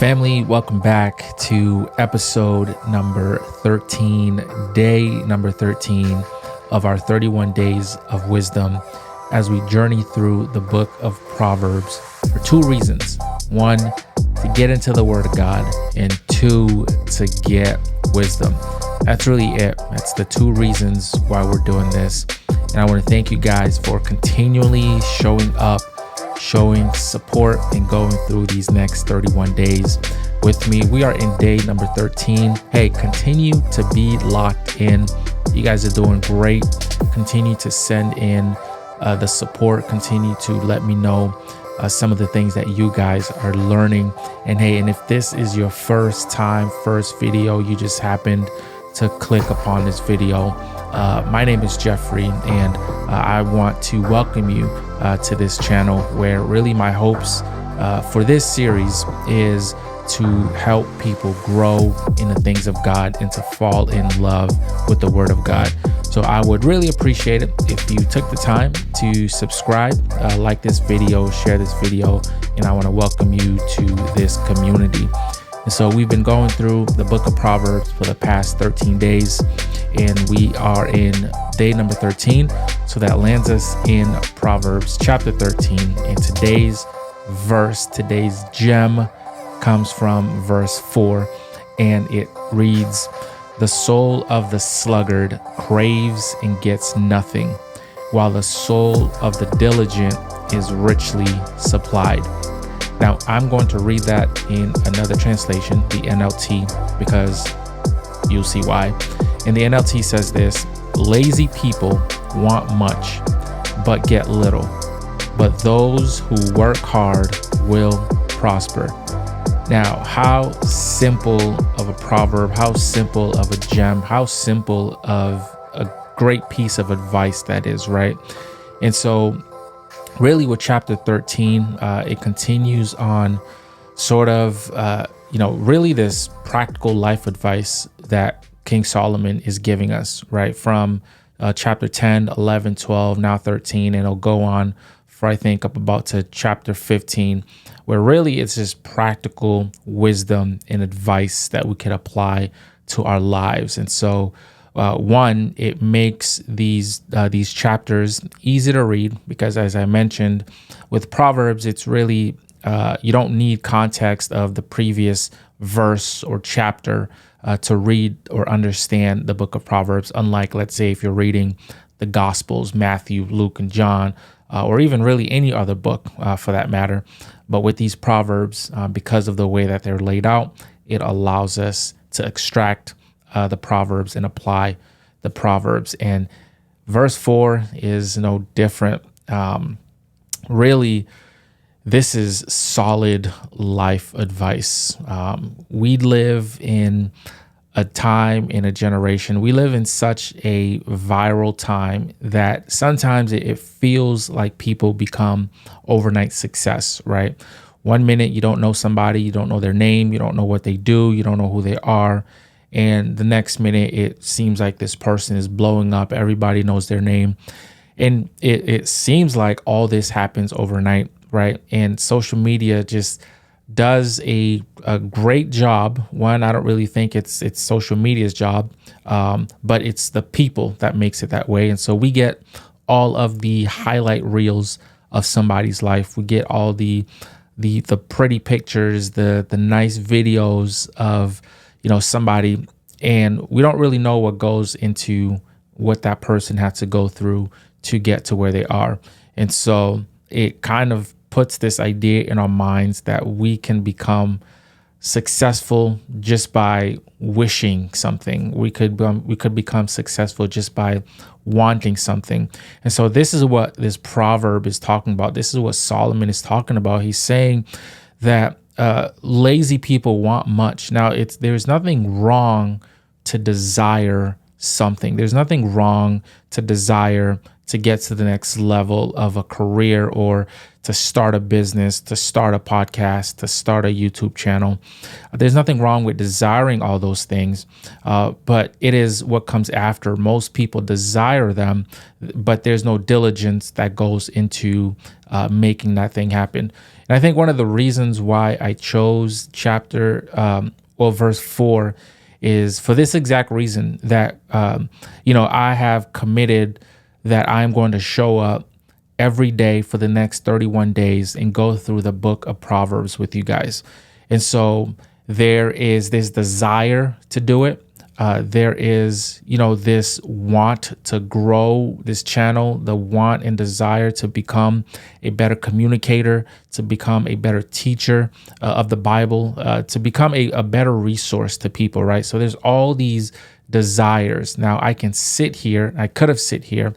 Family, welcome back to episode number 13, day number 13 of our 31 days of wisdom as we journey through the book of Proverbs for two reasons. One, to get into the Word of God, and two, to get wisdom. That's really it. That's the two reasons why we're doing this. And I want to thank you guys for continually showing up, showing support, and going through these next 31 days with me. We are in day number 13. Hey, continue to be locked in. You guys are doing great. Continue to send in the support. Continue to let me know some of the things that you guys are learning. And hey, and if this is your first video, you just happened to click upon this video, my name is Jeffrey, and I want to welcome you to this channel where really my hopes for this series is to help people grow in the things of God and to fall in love with the Word of God. So I would really appreciate it if you took the time to subscribe, like this video, share this video, and I want to welcome you to this community. And so we've been going through the book of Proverbs for the past 13 days, and we are in day number 13. So that lands us in Proverbs chapter 13. And today's gem comes from verse 4, and it reads, "The soul of the sluggard craves and gets nothing, while the soul of the diligent is richly supplied." Now, I'm going to read that in another translation, the NLT, because you'll see why. And the NLT says this: "Lazy people want much, but get little. But those who work hard will prosper." Now, how simple of a proverb, how simple of a gem, how simple of a great piece of advice that is, right? And so really with chapter 13, it continues on sort of, really this practical life advice that King Solomon is giving us, right? From chapter 10, 11, 12, now 13, and it'll go on for, I think, up about to chapter 15, where really it's just practical wisdom and advice that we could apply to our lives. And so one, it makes these chapters easy to read because, as I mentioned, with Proverbs, it's really, you don't need context of the previous verse or chapter to read or understand the book of Proverbs. Unlike, let's say, if you're reading the Gospels, Matthew, Luke, and John, or even really any other book for that matter. But with these Proverbs, because of the way that they're laid out, it allows us to extract the Proverbs and apply the Proverbs. And verse 4 is no different. Really, this is solid life advice. We live in a time, in a generation, we live in such a viral time that sometimes it feels like people become overnight success, right? 1 minute you don't know somebody, you don't know their name, you don't know what they do, you don't know who they are. And the next minute it seems like this person is blowing up. Everybody knows their name. And it seems like all this happens overnight, right? And social media just does a great job. One, I don't really think it's social media's job, but it's the people that makes it that way. And so we get all of the highlight reels of somebody's life. We get all the pretty pictures, the nice videos of, somebody, and we don't really know what goes into what that person had to go through to get to where they are. And so it kind of puts this idea in our minds that we can become successful just by wishing something. We could become successful just by wanting something. And so this is what this proverb is talking about. This is what Solomon is talking about. He's saying that lazy people want much. Now, there's nothing wrong to desire something. There's nothing wrong to desire to get to the next level of a career or to start a business, to start a podcast, to start a YouTube channel. There's nothing wrong with desiring all those things, but it is what comes after. Most people desire them, but there's no diligence that goes into making that thing happen. And I think one of the reasons why I chose verse 4 is for this exact reason that, I have committed that I'm going to show up every day for the next 31 days and go through the book of Proverbs with you guys. And so there is this desire to do it. There is, this want to grow this channel, the want and desire to become a better communicator, to become a better teacher of the Bible, to become a better resource to people, right? So there's all these desires. Now I can I could have sat here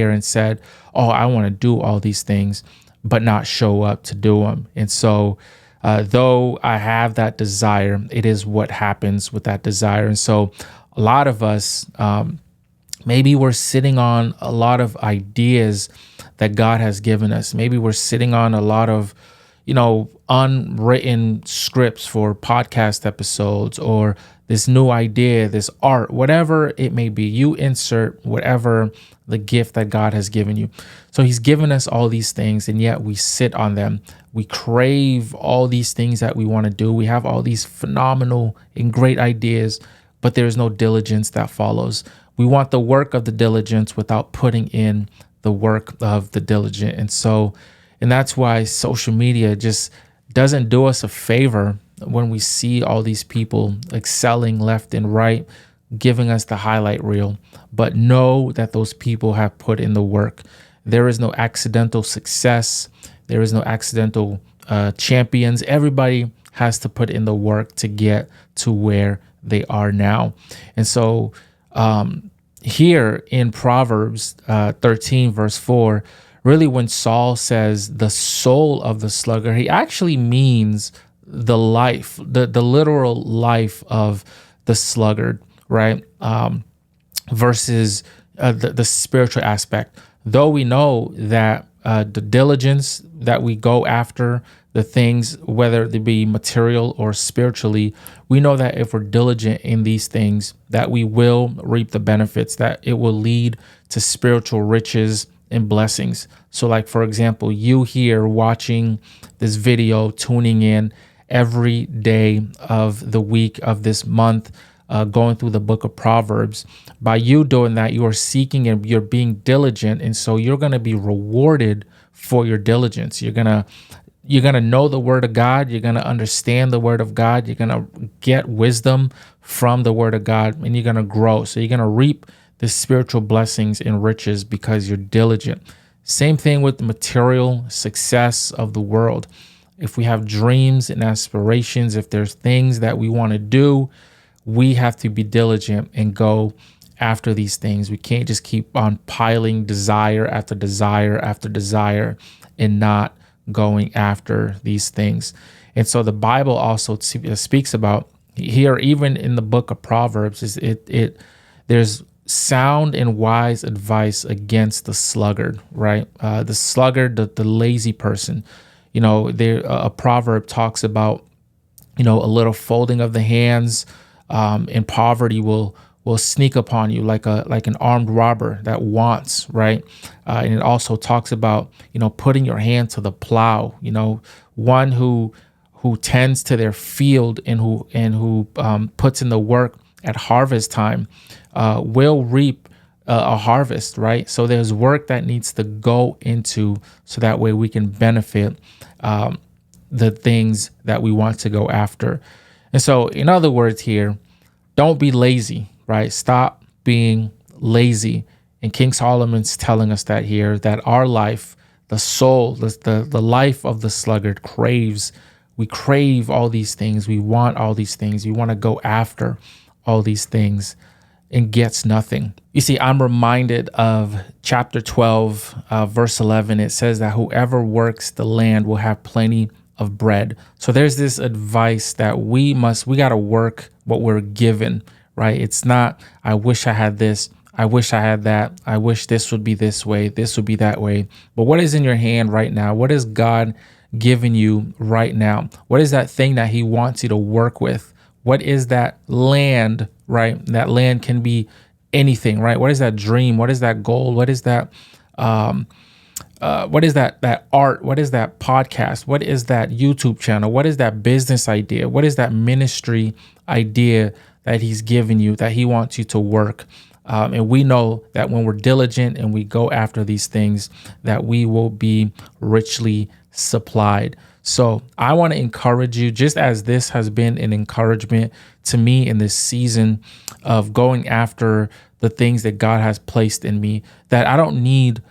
and said, oh, I want to do all these things, but not show up to do them. And so though I have that desire, it is what happens with that desire. And so a lot of us, maybe we're sitting on a lot of ideas that God has given us. Maybe we're sitting on a lot of, unwritten scripts for podcast episodes, or this new idea, this art, whatever it may be. You insert whatever the gift that God has given you. So he's given us all these things, and yet we sit on them. We crave all these things that we want to do. We have all these phenomenal and great ideas, but there's no diligence that follows. We want the work of the diligence without putting in the work of the diligent. And that's why social media just doesn't do us a favor when we see all these people excelling left and right, giving us the highlight reel. But know that those people have put in the work. There is no accidental success. There is no accidental champions. Everybody has to put in the work to get to where they are now. And so here in Proverbs 13, verse 4, really when Saul says the soul of the sluggard, he actually means the life, the literal life of the sluggard, right? Versus the spiritual aspect. Though we know that the diligence that we go after the things, whether they be material or spiritually, we know that if we're diligent in these things, that we will reap the benefits, that it will lead to spiritual riches and blessings. So like, for example, you here watching this video, tuning in every day of the week of this month, going through the book of Proverbs. By you doing that, you are seeking and you're being diligent. And so you're going to be rewarded for your diligence. You're going to know the word of God. You're going to understand the word of God. You're going to get wisdom from the word of God, and you're going to grow. So you're going to reap the spiritual blessings and riches because you're diligent. Same thing with the material success of the world. If we have dreams and aspirations, if there's things that we want to do, we have to be diligent and go after these things. We can't just keep on piling desire after desire after desire and not going after these things. And so the Bible also speaks about here, even in the book of Proverbs, there's sound and wise advice against the sluggard, right? The sluggard, the lazy person. A proverb talks about, a little folding of the hands, and poverty will sneak upon you like an armed robber that wants, right? And it also talks about, putting your hand to the plow, one who tends to their field and who puts in the work at harvest time will reap a harvest, right? So there's work that needs to go into so that way we can benefit the things that we want to go after. And so in other words here, don't be lazy, right? Stop being lazy. And King Solomon's telling us that here, that our life, the soul, the life of the sluggard we crave all these things. We want all these things. We want to go after all these things and gets nothing. You see, I'm reminded of chapter 12, verse 11. It says that whoever works the land will have plenty of bread. So there's this advice that we got to work what we're given, right? It's not, I wish I had this. I wish I had that. I wish this would be this way. This would be that way. But what is in your hand right now? What is God giving you right now? What is that thing that he wants you to work with? What is that land, right? That land can be anything, right? What is that dream? What is that goal? What is that what is that art? What is that podcast? What is that YouTube channel? What is that business idea? What is that ministry idea that he's given you, that he wants you to work? And we know that when we're diligent and we go after these things, that we will be richly supplied. So I want to encourage you, just as this has been an encouragement to me in this season of going after the things that God has placed in me, that I don't need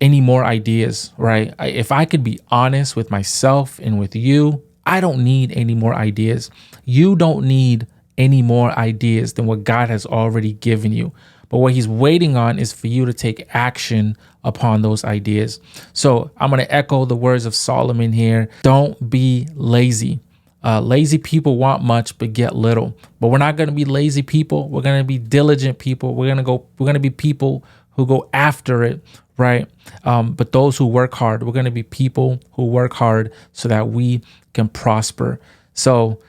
any more ideas, right? If I could be honest with myself and with you, I don't need any more ideas. You don't need any more ideas than what God has already given you. But what he's waiting on is for you to take action upon those ideas. So I'm going to echo the words of Solomon here. Don't be lazy. Lazy people want much but get little. But we're not going to be lazy people. We're going to be diligent people. We're going to be people who go after it, right? But those who work hard, we're going to be people who work hard so that we can prosper. So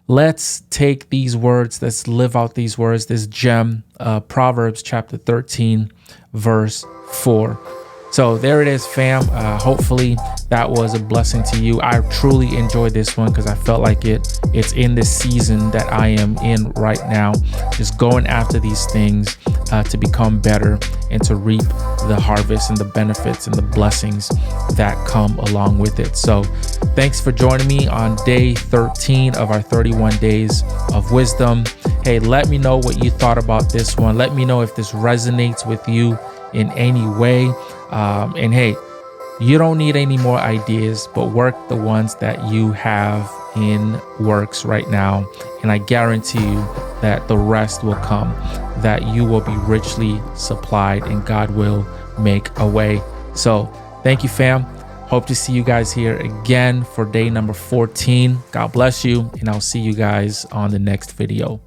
let's take these words, let's live out these words, this gem, Proverbs chapter 13, verse 4. So there it is, fam. Hopefully that was a blessing to you. I truly enjoyed this one because I felt like it's in the season that I am in right now, just going after these things to become better and to reap the harvest and the benefits and the blessings that come along with it. So thanks for joining me on day 13 of our 31 days of wisdom. Hey, let me know what you thought about this one. Let me know if this resonates with you in any way. And hey, you don't need any more ideas, but work the ones that you have in works right now. And I guarantee you that the rest will come, that you will be richly supplied and God will make a way. So thank you, fam. Hope to see you guys here again for day number 14. God bless you, and I'll see you guys on the next video.